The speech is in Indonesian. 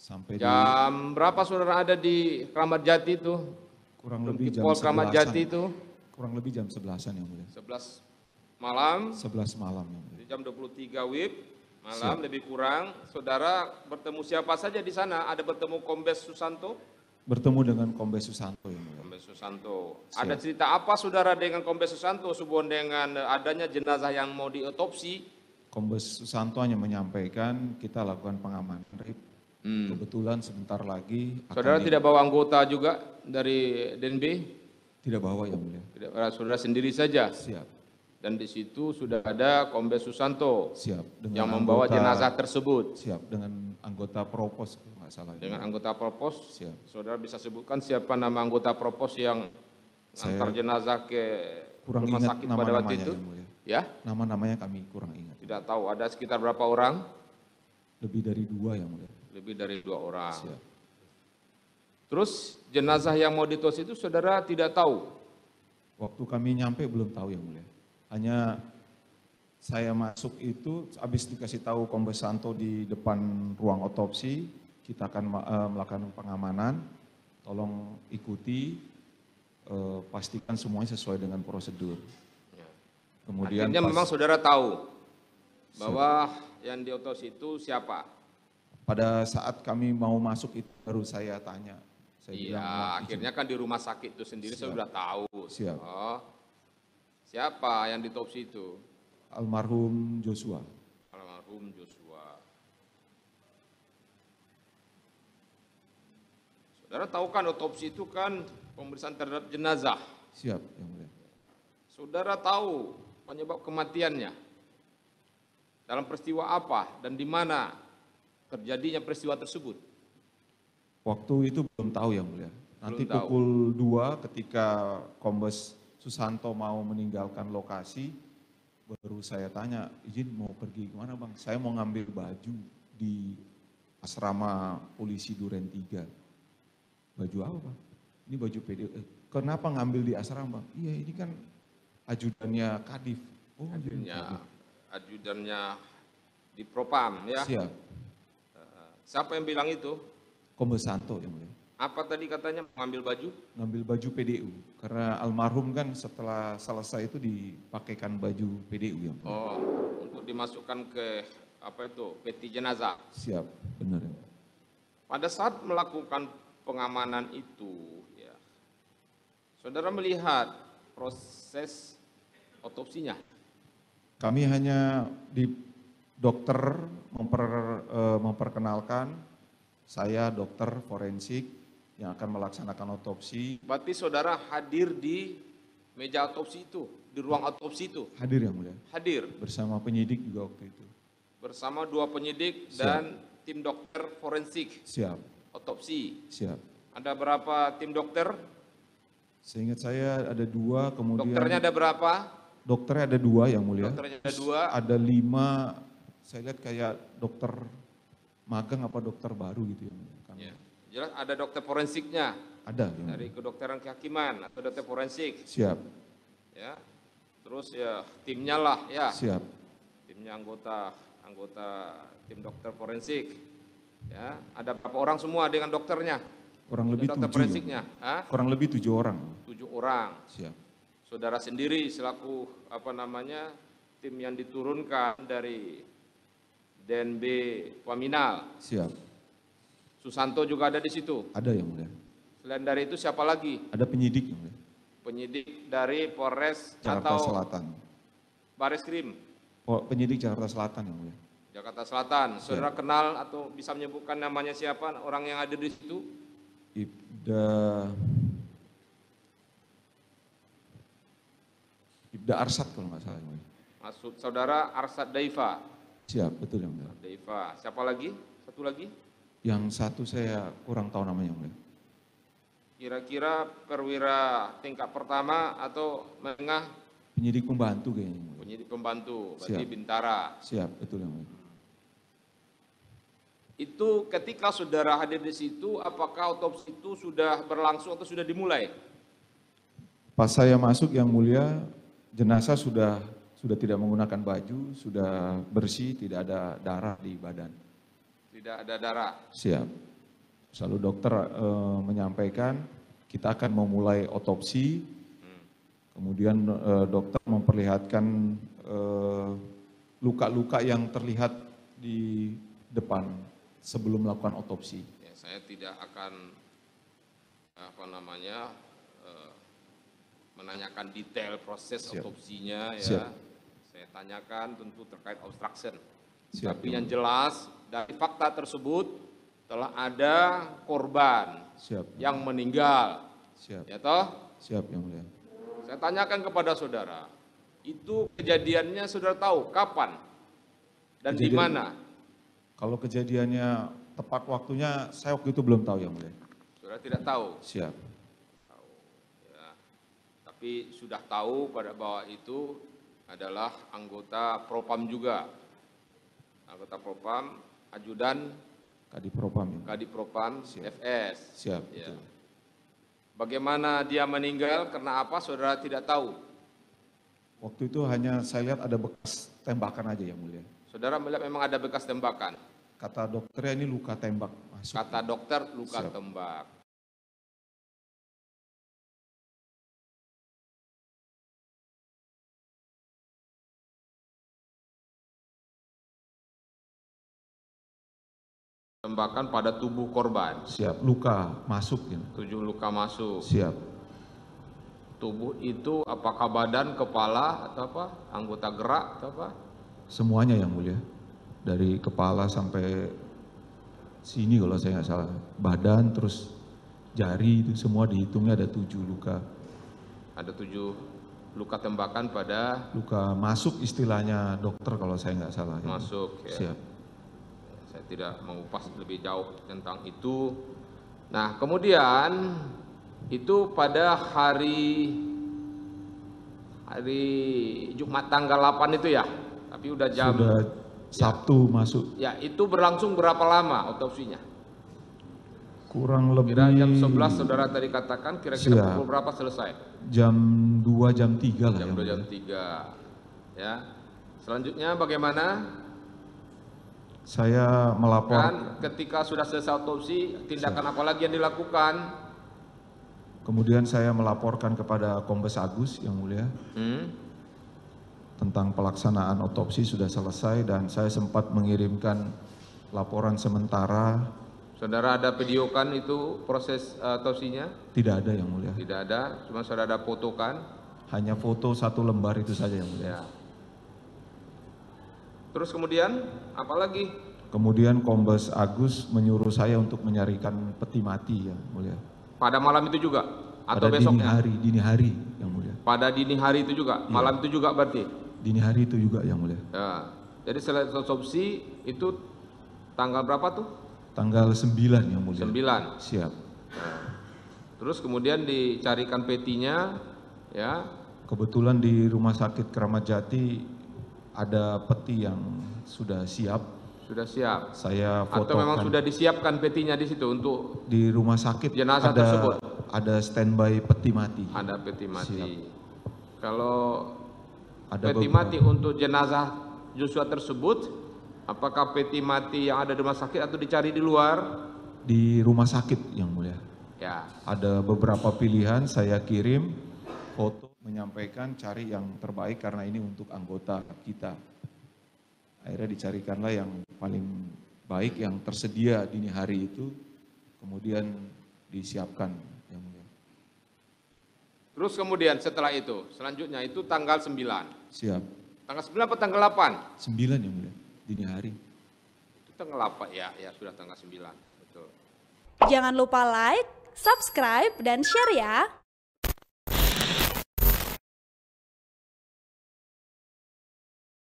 Sampai di Jam berapa saudara ada di Kramat Jati itu? kurang lebih jam Pol Kramat 11-an. Jati itu? Kurang lebih jam 11-an yang mulia. 11 malam, 11 malam yang mulia. di jam 23 WIB malam lebih kurang. Saudara bertemu siapa saja di sana? Ada bertemu Kombes Susanto? Bertemu dengan Kombes Susanto yang mulia. Kombes Susanto. Siap. Ada cerita apa saudara dengan Kombes Susanto hubungan dengan adanya jenazah yang mau diotopsi? Kombes Susanto hanya menyampaikan kita lakukan pengamanan. Kebetulan sebentar lagi akan Saudara tidak bawa anggota juga dari DNB? tidak bawa yang mulia. Tidak, saudara sendiri saja. Siap, Dan di situ sudah ada Kombes Susanto siap. yang membawa jenazah tersebut. Siap, dengan anggota propos kalau nggak salah. Dengan anggota propos, Siap. saudara bisa sebutkan siapa nama anggota propos yang antar jenazah ke Kurang rumah ingat sakit pada waktu nama-namanya itu? yang mulia. Ya, Nama-namanya kami kurang ingat. tidak tahu. Ada sekitar berapa orang? Lebih dari 2 yang mulia. Lebih dari 2 orang. Siap. Terus jenazah yang mau ditotopsi itu saudara tidak tahu? Waktu kami nyampe belum tahu yang mulia. Hanya saya masuk itu habis dikasih tahu Kombes Santo di depan ruang otopsi, kita akan melakukan pengamanan, tolong ikuti, pastikan semuanya sesuai dengan prosedur. Ya. Kemudian Akhirnya memang saudara tahu bahwa yang diotopsi itu siapa? pada saat kami mau masuk itu baru saya tanya. Saya Iya, bilang, "Mohon izin." akhirnya kan di rumah sakit itu sendiri saya sudah tahu. Siap. Oh, siapa yang diotopsi itu? Almarhum Joshua. Almarhum Joshua. Saudara tahu kan otopsi itu kan pemeriksaan terhadap jenazah. Siap, yang mulia. Saudara tahu penyebab kematiannya. Dalam peristiwa apa dan di mana terjadinya peristiwa tersebut? Waktu itu belum tahu yang mulia. Nanti Belum tahu. pukul 2 ketika Kombes Susanto mau meninggalkan lokasi, baru saya tanya, izin mau pergi kemana bang? Saya mau ngambil baju di asrama polisi Duren 3. Baju apa bang? Ini baju PDU. Kenapa ngambil di asrama bang? Iya ini kan ajudannya Kadif. Oh, Ajudannya di Propam ya. Siap. Siapa yang bilang itu? Kombes Santo yang mulia. Apa tadi katanya mengambil baju? Ngambil baju PDU. Karena almarhum kan setelah selesai itu dipakaikan baju PDU yang mulia. Oh, untuk dimasukkan ke apa itu? Peti jenazah. Siap, benar. Pada saat melakukan pengamanan itu, ya, saudara melihat proses otopsinya. Kami hanya di dokter memperkenalkan saya dokter forensik yang akan melaksanakan otopsi. Berarti saudara hadir di meja otopsi itu, di ruang otopsi itu. Hadir yang mulia. Hadir Bersama penyidik juga waktu itu. bersama 2 penyidik dan tim dokter forensik Siap, otopsi. siap. Ada berapa tim dokter? Seingat saya ada 2, kemudian Dokternya ada berapa? dokternya ada 2 yang mulia. Dokternya ada 2. Ada 5, saya lihat kayak dokter magang apa dokter baru gitu ya. Ya. Jelas ada dokter forensiknya Ada. Yang dari kedokteran kehakiman atau dokter forensik. Siap, Ya. Terus ya timnya lah ya. siap. Timnya anggota tim dokter forensik. Ya, ada berapa orang semua dengan dokternya? Kurang lebih Dokter 7. forensiknya, Hah? Kurang lebih 7 orang. 7 orang. Siap. Saudara sendiri selaku tim yang diturunkan dari DNB Waminal. Siap. Susanto juga ada di situ. Ada yang mulia. Selain dari itu siapa lagi? Ada penyidik yang mulia. Penyidik dari Polres Jakarta atau Selatan. Bareskrim Penyidik Jakarta Selatan yang mulia. Jakarta Selatan. Saudara kenal atau bisa menyebutkan namanya siapa orang yang ada di situ? Ibda Arsad kalau nggak salah yang mulia. Maksud saudara Arsad Daifa. Siap, betul yang mulia. Daifa. Siapa lagi? Satu lagi? Yang satu saya kurang tahu namanya yang mulia. Kira-kira perwira tingkat pertama atau menengah? Penyidik pembantu kayaknya yang mulia. Penyidik pembantu, berarti Siap. Bintara. Siap, betul yang mulia. Itu ketika saudara hadir di situ, apakah otopsi itu sudah berlangsung atau sudah dimulai? Pas saya masuk yang mulia, jenazah sudah tidak menggunakan baju, sudah bersih, tidak ada darah di badan. Tidak ada darah. Siap. Lalu dokter menyampaikan kita akan memulai otopsi, kemudian dokter memperlihatkan luka-luka yang terlihat di depan sebelum melakukan otopsi. Ya, saya tidak akan menanyakan detail proses otopsinya ya. Siap. Saya tanyakan tentu terkait obstruction. Siap, Tapi yang jelas dari fakta tersebut telah ada korban yang meninggal. Siap. Ya toh? Siap, Yang Mulia. Saya tanyakan kepada saudara, itu kejadiannya saudara tahu kapan dan di mana? Kalau kejadiannya tepat waktunya, saya waktu itu belum tahu, Yang Mulia. Saudara tidak tahu? Siap. Tahu. Ya. Tapi sudah tahu pada bahwa itu adalah anggota Propam juga. Anggota Propam, ajudan Kadipropam. Ya. Kadipropam Siap. FS. Siap. Ya. Betul. Bagaimana dia meninggal, karena apa saudara tidak tahu? Waktu itu hanya saya lihat ada bekas tembakan aja, Yang Mulia. Saudara melihat memang ada bekas tembakan. Kata dokternya ini luka tembak masuk. Kata dokter luka Siap. tembak. Tembakan pada tubuh korban. Siap, luka masuk. Ya. 7 luka masuk. Siap. Tubuh itu apakah badan, kepala, atau apa? Anggota gerak, atau apa? Semuanya, Yang Mulia. Dari kepala sampai sini kalau saya nggak salah. Badan, terus jari, itu semua dihitungnya ada 7 luka. Ada 7 luka tembakan pada Luka masuk istilahnya dokter kalau saya nggak salah. Ya. masuk. Ya. Siap. Saya tidak mengupas lebih jauh tentang itu. Nah, kemudian itu pada hari Jumat tanggal 8 itu ya. Tapi udah jam Sudah Sabtu masuk. Ya, itu berlangsung berapa lama otopsinya? Kurang lebih Kira jam 11 saudara tadi katakan, kira-kira Siap. pukul berapa selesai? jam 2, jam 3 lah. Jam Yang 2, jam Mulia. 3. Ya. Selanjutnya bagaimana? Saya melapor. Kan ketika sudah selesai otopsi, tindakan apa lagi yang dilakukan? Kemudian saya melaporkan kepada Kombes Agus, Yang Mulia, tentang pelaksanaan otopsi sudah selesai dan saya sempat mengirimkan laporan sementara. Saudara ada videokan itu proses otopsinya? Tidak ada, Yang Mulia. Tidak ada, cuma saudara ada fotokan. Hanya foto 1 lembar itu saja, Yang Mulia. Ya. Terus kemudian apa lagi? Kemudian Kombes Agus menyuruh saya untuk menyarikan peti mati, Yang Mulia. Pada malam itu juga? Atau Pada besoknya? dini hari, Yang Mulia. Pada dini hari itu juga? Malam itu juga berarti? Dini hari itu juga, Yang Mulia. Ya. Jadi setelah otopsi itu tanggal berapa tuh? Tanggal 9, Yang Mulia. 9. Siap. Nah, terus kemudian dicarikan petinya, ya. Kebetulan di Rumah Sakit Kramat Jati ada peti yang sudah siap. Sudah siap. Saya fotokan. Atau memang sudah disiapkan petinya di situ untuk Di rumah sakit jenazah tersebut? Ada standby peti mati. ada peti mati. Siap. Kalau Ada peti beberapa. mati untuk jenazah Joshua tersebut, apakah peti mati yang ada di rumah sakit atau dicari di luar? Di rumah sakit, Yang Mulia. Ya. Ada beberapa pilihan saya kirim foto menyampaikan cari yang terbaik karena ini untuk anggota kita. Akhirnya dicarikanlah yang paling baik yang tersedia dini hari itu, kemudian disiapkan, Yang Mulia. Terus kemudian setelah itu, selanjutnya itu tanggal 9. Siap. Tanggal 9 atau tanggal 8? 9, Yang Mulia, dini hari. Itu tanggal 8 ya, sudah tanggal 9. Betul. Jangan lupa like, subscribe, dan share ya.